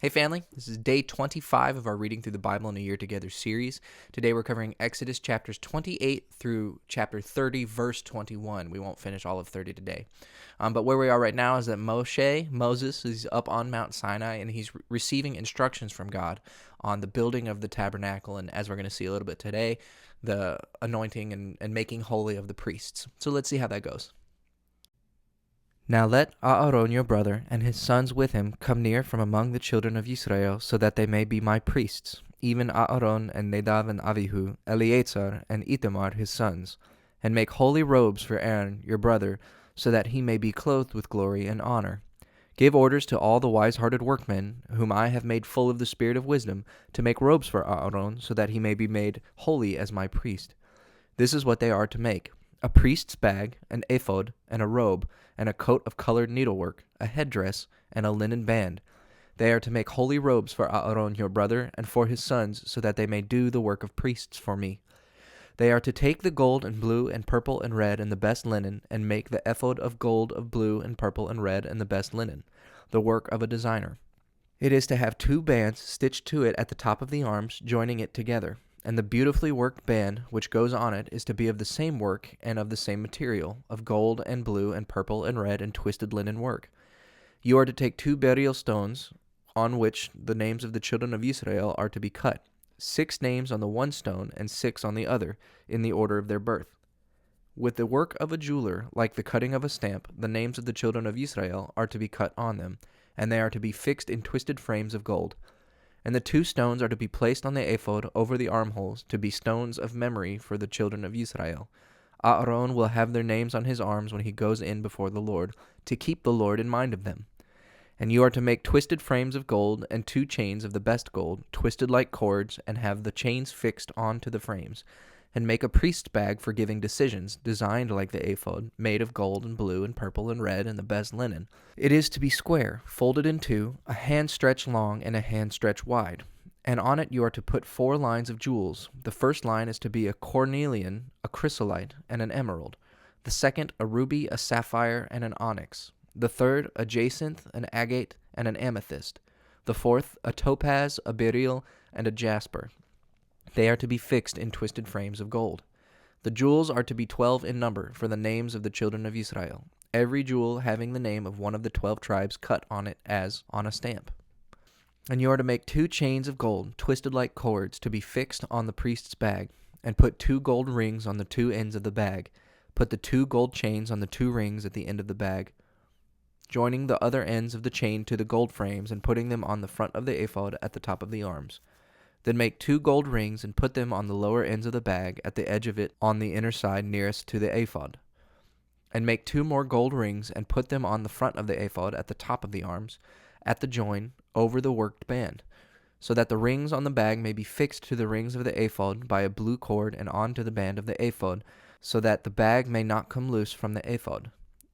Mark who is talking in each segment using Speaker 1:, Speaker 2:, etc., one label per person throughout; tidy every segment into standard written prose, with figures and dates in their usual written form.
Speaker 1: Hey family, this is day 25 of our Reading Through the Bible in a Year Together series. Today we're covering Exodus chapters 28 through chapter 30, verse 21. We won't finish all of 30 today. But where we are right now is that Moses, is up on Mount Sinai and he's receiving instructions from God on the building of the tabernacle, and as we're going to see a little bit today, the anointing and making holy of the priests. So let's see how that goes. Now let Aaron your brother and his sons with him come near from among the children of Israel, so that they may be my priests, even Aaron and Nadab and Abihu, Eleazar and Ithamar his sons, and make holy robes for Aaron your brother, so that he may be clothed with glory and honor. Give orders to all the wise-hearted workmen, whom I have made full of the spirit of wisdom, to make robes for Aaron, so that he may be made holy as my priest. This is what they are to make: a priest's bag, an ephod, and a robe, and a coat of colored needlework, a headdress, and a linen band. They are to make holy robes for Aaron your brother, and for his sons, so that they may do the work of priests for me. They are to take the gold and blue and purple and red and the best linen, and make the ephod of gold, of blue and purple and red and the best linen, the work of a designer. It is to have 2 bands stitched to it at the top of the arms, joining it together. And the beautifully worked band which goes on it is to be of the same work and of the same material, of gold and blue and purple and red and twisted linen work. You are to take 2 burial stones, on which the names of the children of Israel are to be cut, 6 names on the one stone and 6 on the other, in the order of their birth. With the work of a jeweler, like the cutting of a stamp, the names of the children of Israel are to be cut on them, and they are to be fixed in twisted frames of gold. And the 2 stones are to be placed on the ephod over the armholes, to be stones of memory for the children of Israel. Aaron will have their names on his arms when he goes in before the Lord, to keep the Lord in mind of them. And you are to make twisted frames of gold, and 2 chains of the best gold, twisted like cords, and have the chains fixed on to the frames. And make a priest's bag for giving decisions, designed like the ephod, made of gold and blue and purple and red and the best linen. It is to be square, folded in 2, a hand stretch long and a hand stretch wide. And on it you are to put 4 lines of jewels. The first line is to be a cornelian, a chrysolite, and an emerald. The second, a ruby, a sapphire, and an onyx. The third, a jacinth, an agate, and an amethyst. The fourth, a topaz, a beryl, and a jasper. They are to be fixed in twisted frames of gold. The jewels are to be 12 in number, for the names of the children of Israel, every jewel having the name of one of the 12 tribes cut on it as on a stamp. And you are to make 2 chains of gold, twisted like cords, to be fixed on the priest's bag, and put 2 gold rings on the 2 ends of the bag. Put the 2 gold chains on the 2 rings at the end of the bag, joining the other ends of the chain to the gold frames, and putting them on the front of the ephod at the top of the arms. Then make 2 gold rings and put them on the lower ends of the bag at the edge of it on the inner side nearest to the ephod. And make 2 more gold rings and put them on the front of the ephod at the top of the arms, at the join, over the worked band, so that the rings on the bag may be fixed to the rings of the ephod by a blue cord and onto the band of the ephod, so that the bag may not come loose from the ephod.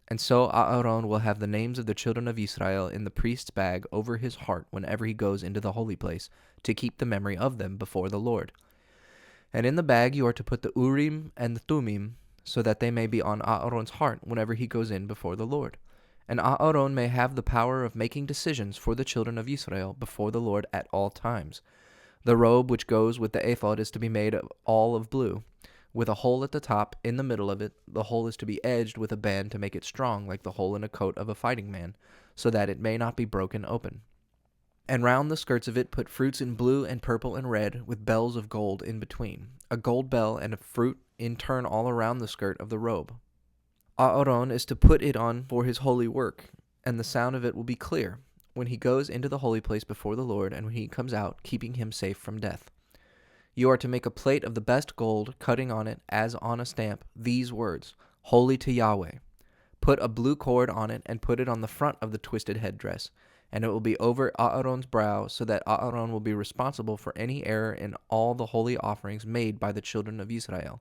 Speaker 1: And so Aaron will have the names of the children of Israel in the priest's bag over his heart whenever he goes into the holy place, to keep the memory of them before the Lord. And in the bag you are to put the Urim and the Thummim, so that they may be on Aaron's heart whenever he goes in before the Lord. And Aaron may have the power of making decisions for the children of Israel before the Lord at all times. The robe which goes with the ephod is to be made all of blue, with a hole at the top. In the middle of it, the hole is to be edged with a band to make it strong, like the hole in a coat of a fighting man, so that it may not be broken open. And round the skirts of it put fruits in blue and purple and red, with bells of gold in between, a gold bell and a fruit in turn all around the skirt of the robe. Aaron is to put it on for his holy work, and the sound of it will be clear, when he goes into the holy place before the Lord, and when he comes out, keeping him safe from death. You are to make a plate of the best gold, cutting on it, as on a stamp, these words: Holy to Yahweh. Put a blue cord on it, and put it on the front of the twisted headdress, and it will be over Aaron's brow, so that Aaron will be responsible for any error in all the holy offerings made by the children of Israel.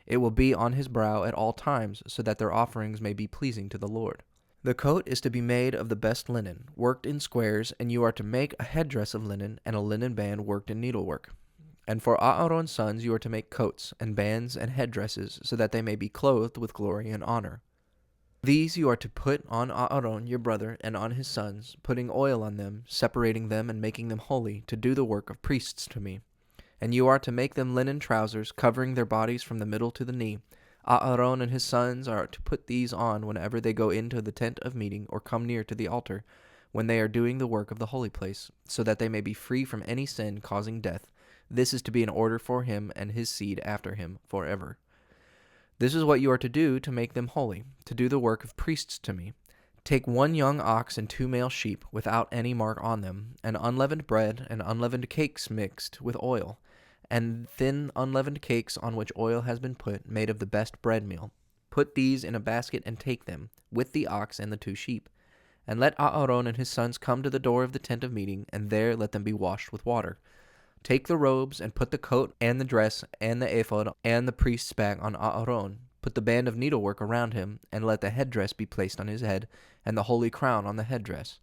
Speaker 1: It will be on his brow at all times, so that their offerings may be pleasing to the Lord. The coat is to be made of the best linen, worked in squares, and you are to make a headdress of linen, and a linen band worked in needlework. And for Aaron's sons you are to make coats, and bands, and headdresses, so that they may be clothed with glory and honor. These you are to put on Aaron your brother and on his sons, putting oil on them, separating them and making them holy, to do the work of priests to me. And you are to make them linen trousers, covering their bodies from the middle to the knee. Aaron and his sons are to put these on whenever they go into the tent of meeting or come near to the altar, when they are doing the work of the holy place, so that they may be free from any sin causing death. This is to be an order for him and his seed after him forever. This is what you are to do to make them holy, to do the work of priests to me. Take 1 young ox and 2 male sheep, without any mark on them, and unleavened bread and unleavened cakes mixed with oil, and thin unleavened cakes on which oil has been put, made of the best bread meal. Put these in a basket and take them, with the ox and the 2 sheep. And let Aaron and his sons come to the door of the tent of meeting, and there let them be washed with water. Take the robes, and put the coat and the dress and the ephod and the priest's bag on Aaron. Put the band of needlework around him, and let the headdress be placed on his head, and the holy crown on the headdress.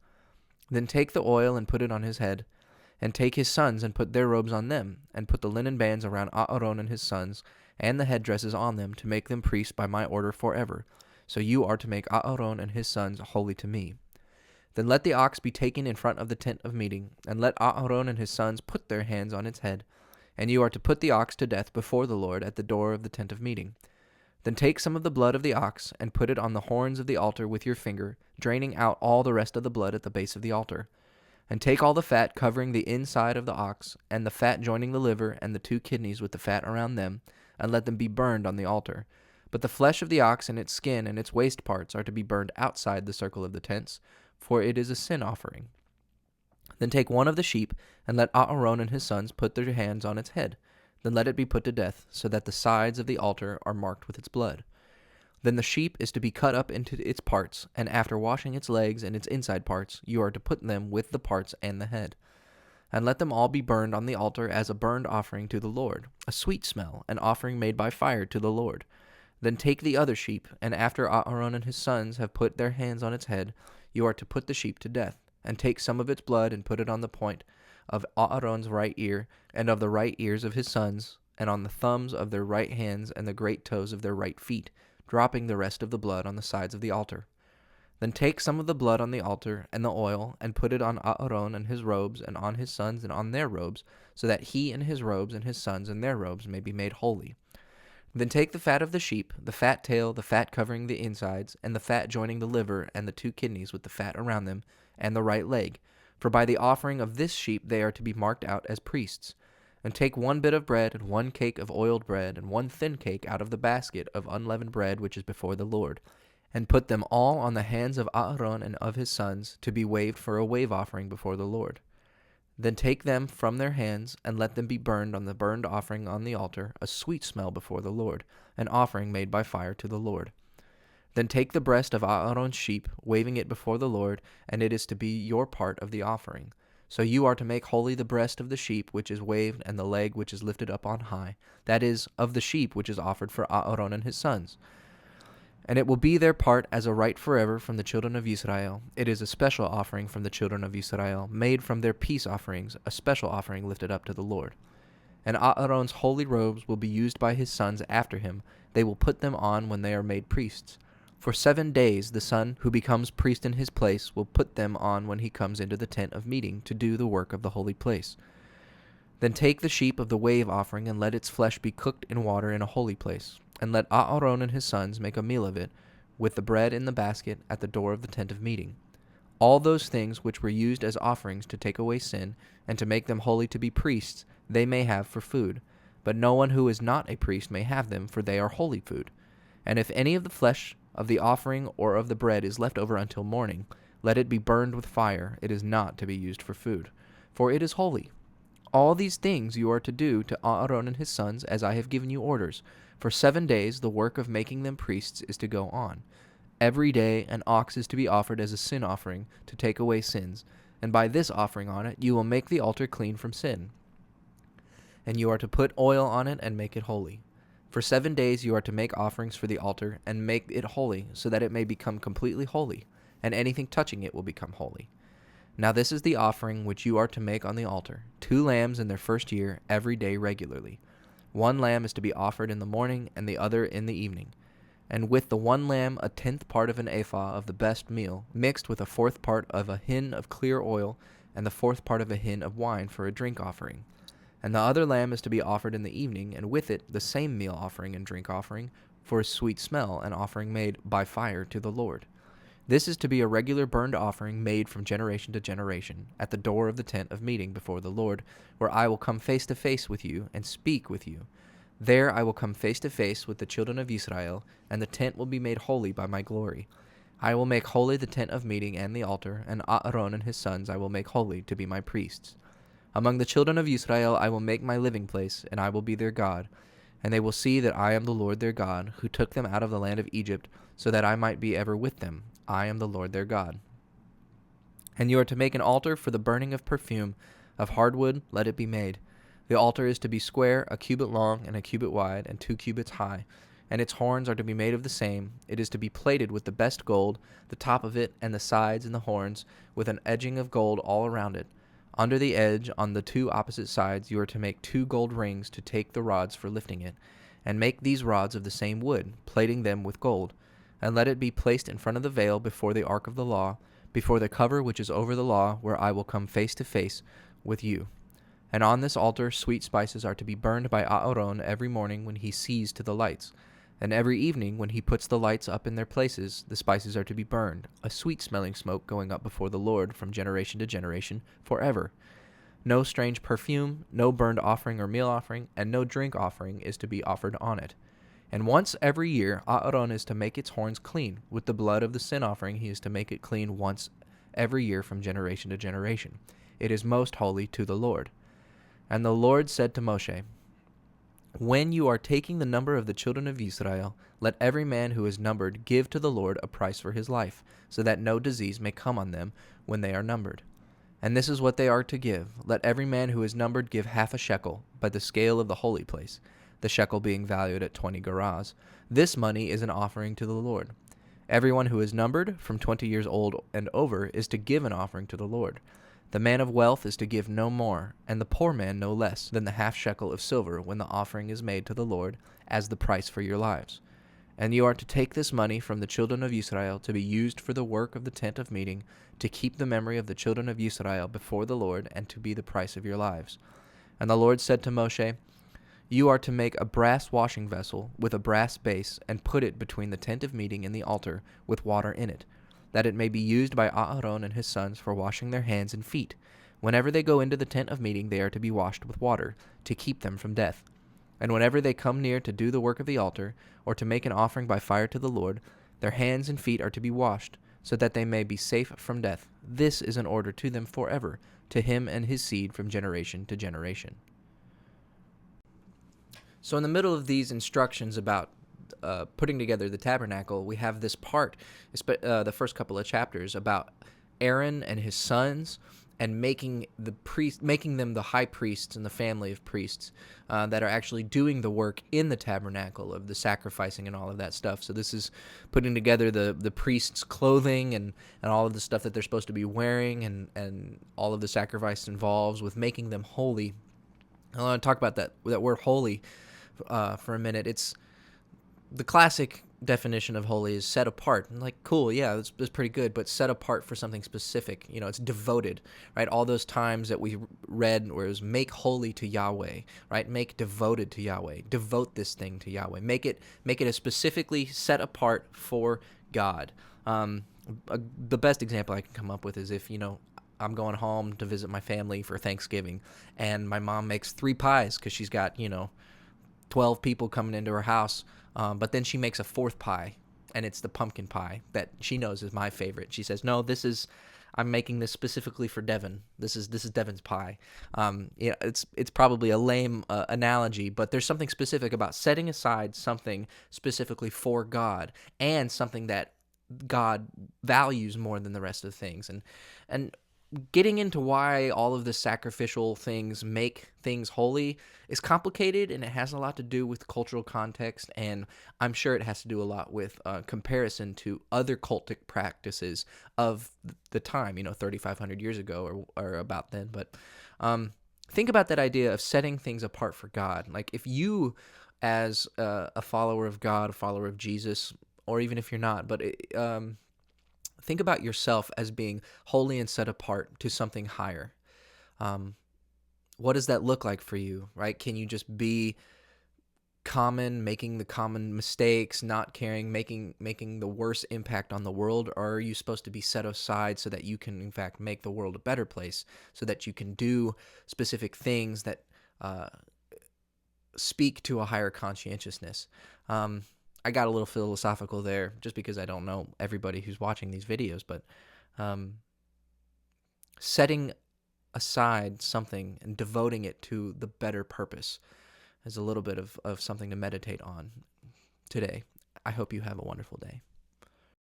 Speaker 1: Then take the oil and put it on his head, and take his sons and put their robes on them, and put the linen bands around Aaron and his sons, and the headdresses on them, to make them priests by my order forever. So you are to make Aaron and his sons holy to me. Then let the ox be taken in front of the tent of meeting, and let Aaron and his sons put their hands on its head. And you are to put the ox to death before the Lord at the door of the tent of meeting. Then take some of the blood of the ox, and put it on the horns of the altar with your finger, draining out all the rest of the blood at the base of the altar. And take all the fat covering the inside of the ox, and the fat joining the liver and the 2 kidneys with the fat around them, and let them be burned on the altar. But the flesh of the ox and its skin and its waist parts are to be burned outside the circle of the tents, for it is a sin offering. Then take 1 of the sheep, and let Aaron and his sons put their hands on its head. Then let it be put to death, so that the sides of the altar are marked with its blood. Then the sheep is to be cut up into its parts, and after washing its legs and its inside parts, you are to put them with the parts and the head. And let them all be burned on the altar as a burnt offering to the Lord, a sweet smell, an offering made by fire to the Lord. Then take the other sheep, and after Aaron and his sons have put their hands on its head, you are to put the sheep to death, and take some of its blood and put it on the point of Aaron's right ear, and of the right ears of his sons, and on the thumbs of their right hands and the great toes of their right feet, dropping the rest of the blood on the sides of the altar. Then take some of the blood on the altar and the oil, and put it on Aaron and his robes, and on his sons and on their robes, so that he and his robes and his sons and their robes may be made holy. Then take the fat of the sheep, the fat tail, the fat covering the insides, and the fat joining the liver and the 2 kidneys with the fat around them, and the right leg. For by the offering of this sheep they are to be marked out as priests. And take 1 bit of bread, and 1 cake of oiled bread, and 1 thin cake out of the basket of unleavened bread which is before the Lord, and put them all on the hands of Aaron and of his sons, to be waved for a wave offering before the Lord. Then take them from their hands, and let them be burned on the burnt offering on the altar, a sweet smell before the Lord, an offering made by fire to the Lord. Then take the breast of Aaron's sheep, waving it before the Lord, and it is to be your part of the offering. So you are to make holy the breast of the sheep which is waved, and the leg which is lifted up on high, that is, of the sheep which is offered for Aaron and his sons. And it will be their part as a right forever from the children of Israel. It is a special offering from the children of Israel, made from their peace offerings, a special offering lifted up to the Lord. And Aaron's holy robes will be used by his sons after him. They will put them on when they are made priests. For 7 days the son who becomes priest in his place will put them on when he comes into the tent of meeting to do the work of the holy place. Then take the sheep of the wave offering, and let its flesh be cooked in water in a holy place. And let Aaron and his sons make a meal of it, with the bread in the basket at the door of the tent of meeting. All those things which were used as offerings to take away sin, and to make them holy to be priests, they may have for food. But no one who is not a priest may have them, for they are holy food. And if any of the flesh of the offering or of the bread is left over until morning, let it be burned with fire. It is not to be used for food, for it is holy. All these things you are to do to Aaron and his sons, as I have given you orders. For 7 days the work of making them priests is to go on. Every day an ox is to be offered as a sin offering to take away sins, and by this offering on it you will make the altar clean from sin. And you are to put oil on it and make it holy. For 7 days you are to make offerings for the altar and make it holy, so that it may become completely holy, and anything touching it will become holy. Now this is the offering which you are to make on the altar: 2 lambs in their first year, every day regularly. 1 lamb is to be offered in the morning, and the other in the evening. And with the one lamb, a 10th part of an ephah of the best meal, mixed with a 4th part of a hin of clear oil, and the 4th part of a hin of wine for a drink offering. And the other lamb is to be offered in the evening, and with it the same meal offering and drink offering, for a sweet smell, an offering made by fire to the Lord. This is to be a regular burnt offering made from generation to generation, at the door of the tent of meeting before the Lord, where I will come face to face with you, and speak with you. There I will come face to face with the children of Israel, and the tent will be made holy by my glory. I will make holy the tent of meeting and the altar, and Aaron and his sons I will make holy to be my priests. Among the children of Israel I will make my living place, and I will be their God. And they will see that I am the Lord their God, who took them out of the land of Egypt, so that I might be ever with them. I am the Lord their God. And you are to make an altar for the burning of perfume. Of hardwood let it be made. The altar is to be square, a cubit long, and a cubit wide, and 2 cubits high. And its horns are to be made of the same. It is to be plated with the best gold, the top of it, and the sides and the horns, with an edging of gold all around it. Under the edge, on the 2 opposite sides, you are to make 2 gold rings to take the rods for lifting it. And make these rods of the same wood, plating them with gold. And let it be placed in front of the veil before the ark of the law, before the cover which is over the law, where I will come face to face with you. And on this altar sweet spices are to be burned by Aaron every morning when he sees to the lights. And every evening when he puts the lights up in their places, the spices are to be burned, a sweet-smelling smoke going up before the Lord from generation to generation, forever. No strange perfume, no burned offering or meal offering, and no drink offering is to be offered on it. And once every year Aaron is to make its horns clean. With the blood of the sin offering he is to make it clean once every year from generation to generation. It is most holy to the Lord. And the Lord said to Moshe, when you are taking the number of the children of Israel, let every man who is numbered give to the Lord a price for his life, so that no disease may come on them when they are numbered. And this is what they are to give. Let every man who is numbered give half a shekel, by the scale of the holy place, the shekel being valued at 20 gerahs. This money is an offering to the Lord. Everyone who is numbered, from 20 years old and over, is to give an offering to the Lord. The man of wealth is to give no more, and the poor man no less than the half shekel of silver when the offering is made to the Lord, as the price for your lives. And you are to take this money from the children of Israel to be used for the work of the tent of meeting, to keep the memory of the children of Israel before the Lord, and to be the price of your lives. And the Lord said to Moshe, you are to make a brass washing vessel with a brass base, and put it between the tent of meeting and the altar, with water in it, that it may be used by Aaron and his sons for washing their hands and feet. Whenever they go into the tent of meeting, they are to be washed with water, to keep them from death. And whenever they come near to do the work of the altar, or to make an offering by fire to the Lord, their hands and feet are to be washed, so that they may be safe from death. This is an order to them forever, to him and his seed from generation to generation. So in the middle of these instructions about putting together the tabernacle, we have this part, the first couple of chapters, about Aaron and his sons, and making them the high priests and the family of priests that are actually doing the work in the tabernacle of the sacrificing and all of that stuff. So this is putting together the priests' clothing and all of the stuff that they're supposed to be wearing, and all of the sacrifice involves with making them holy. I want to talk about that word holy for a minute. It's the classic definition of holy is set apart. And like, cool, yeah, it's pretty good, but set apart for something specific. You know, it's devoted, right? All those times that we read where it was make holy to Yahweh, right? Make devoted to Yahweh. Devote this thing to Yahweh. Make it a specifically set apart for God. The best example I can come up with is if, I'm going home to visit my family for Thanksgiving, and my mom makes 3 pies because she's got, 12 people coming into her house. But then she makes a 4th pie, and it's the pumpkin pie that she knows is my favorite. She says, no, I'm making this specifically for Devin. This is Devin's pie. It's probably a lame analogy, but there's something specific about setting aside something specifically for God, and something that God values more than the rest of the things. And getting into why all of the sacrificial things make things holy is complicated, and it has a lot to do with cultural context, and I'm sure it has to do a lot with comparison to other cultic practices of the time, 3,500 years ago or about then. But think about that idea of setting things apart for God. Like if you as a follower of God, a follower of Jesus, or even if you're not, but think about yourself as being holy and set apart to something higher. Um, what does that look like for you, right? Can you just be common, making the common mistakes, not caring, making the worst impact on the world? Or are you supposed to be set aside so that you can in fact make the world a better place, so that you can do specific things that uh, speak to a higher conscientiousness? I got a little philosophical there just because I don't know everybody who's watching these videos, but um, setting aside something and devoting it to the better purpose is a little bit of something to meditate on today. I hope you have a wonderful day.